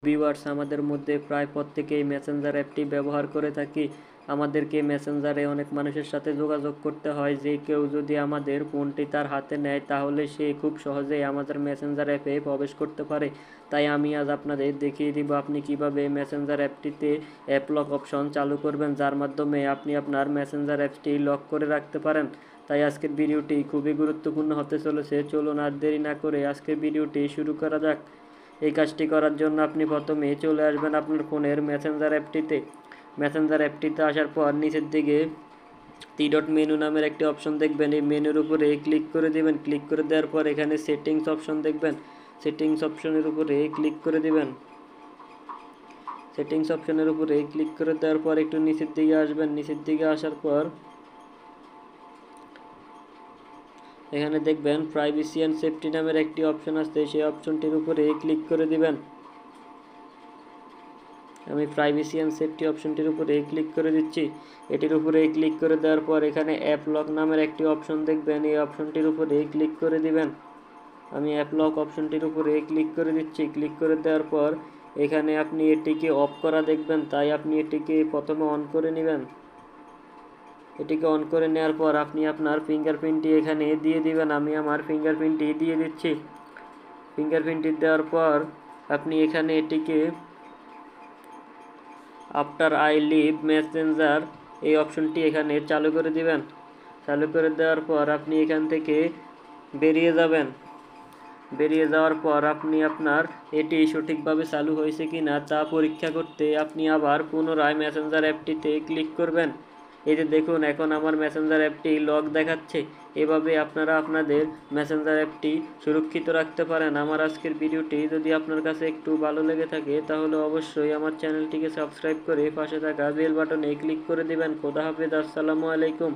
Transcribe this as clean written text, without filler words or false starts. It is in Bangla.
ভিউয়ার্স, আমাদের মধ্যে প্রায় প্রত্যেকেই মেসেঞ্জার অ্যাপটি ব্যবহার করে থাকি। আমাদেরকে মেসেঞ্জারে অনেক মানুষের সাথে যোগাযোগ করতে হয়। যে কেউ যদি আমাদের ফোনটি তার হাতে নেয় তাহলে সে খুব সহজেই আমাদের মেসেঞ্জার অ্যাপে প্রবেশ করতে পারে। তাই আমি আজ আপনাদের দেখিয়ে দিব আপনি কিভাবে মেসেঞ্জার অ্যাপটিতে অ্যাপ লক অপশন চালু করবেন, যার মাধ্যমে আপনি আপনার মেসেঞ্জার অ্যাপটি লক করে রাখতে পারেন। তাই আজকের ভিডিওটি খুবই গুরুত্বপূর্ণ হতে চলেছে। চলুন আর দেরি না করে আজকের ভিডিওটি শুরু করা যাক। এই কাজটি করার জন্য আপনি প্রথমে চলে আসবেন আপনার ফোনের মেসেঞ্জার অ্যাপটিতে। মেসেঞ্জার অ্যাপটিতে আসার পর নিচের দিকে 3 ডট মেনু নামের একটি অপশন দেখবেন। এই মেনুর উপরে ক্লিক করে দেবেন। ক্লিক করে দেওয়ার পর এখানে সেটিংস অপশন দেখবেন। সেটিংস অপশনের উপরে ক্লিক করে দেবেন। সেটিংস অপশনের উপরে ক্লিক করে দেওয়ার পর একটু নিচের দিকে আসবেন। নিচের দিকে আসার পর এখানে দেখবেন প্রাইভেসি অ্যান্ড সেফটি নামের একটি অপশন আছে, সেই অপশনটির উপরে ক্লিক করে দিবেন। আমি প্রাইভেসি অ্যান্ড সেফটি অপশনটির উপরে ক্লিক করে দিচ্ছি। এটির উপরে ক্লিক করে দেওয়ার পর এখানে অ্যাপ লক নামের একটি অপশন দেখবেন, এই অপশনটির উপরে ক্লিক করে দিবেন। আমি অ্যাপ লক অপশনটির উপরে ক্লিক করে দিচ্ছি। ক্লিক করে দেওয়ার পর এখানে আপনি এটিকে অফ করা দেখবেন, তাই আপনি এটিকে প্রথমে অন করে নেবেন। এটিকে অন করে নেওয়ার পর আপনি আপনার ফিঙ্গারপ্রিন্টটি এখানে দিয়ে দিবেন। আমি আমার ফিঙ্গারপ্রিন্টটি দিয়ে দিচ্ছি। ফিঙ্গারপ্রিন্টটি দেওয়ার পর আপনি এখানে এটিকে আফটার আই লিভ মেসেঞ্জার এই অপশনটি এখানে চালু করে দিবেন। চালু করে দেওয়ার পর আপনি এখান থেকে বেরিয়ে যাবেন। বেরিয়ে যাওয়ার পর আপনি আপনার এটি সঠিকভাবে চালু হয়েছে কি না তা পরীক্ষা করতে আপনি আবার পুনরায় মেসেঞ্জার অ্যাপটিতে ক্লিক করবেন। এই যে দেখুন, এখন আমার মেসেঞ্জার অ্যাপটি লক দেখাচ্ছে। এভাবে আপনারা আপনাদের মেসেঞ্জার অ্যাপটি সুরক্ষিত রাখতে পারেন। আমার আজকের ভিডিওটি যদি আপনার কাছে একটু ভালো লেগে থাকে তাহলে অবশ্যই আমার চ্যানেলটিকে সাবস্ক্রাইব করে পাশে থাকা বেল বাটনে ক্লিক করে দিবেন। খোদা হাফেজ, আসসালামু আলাইকুম।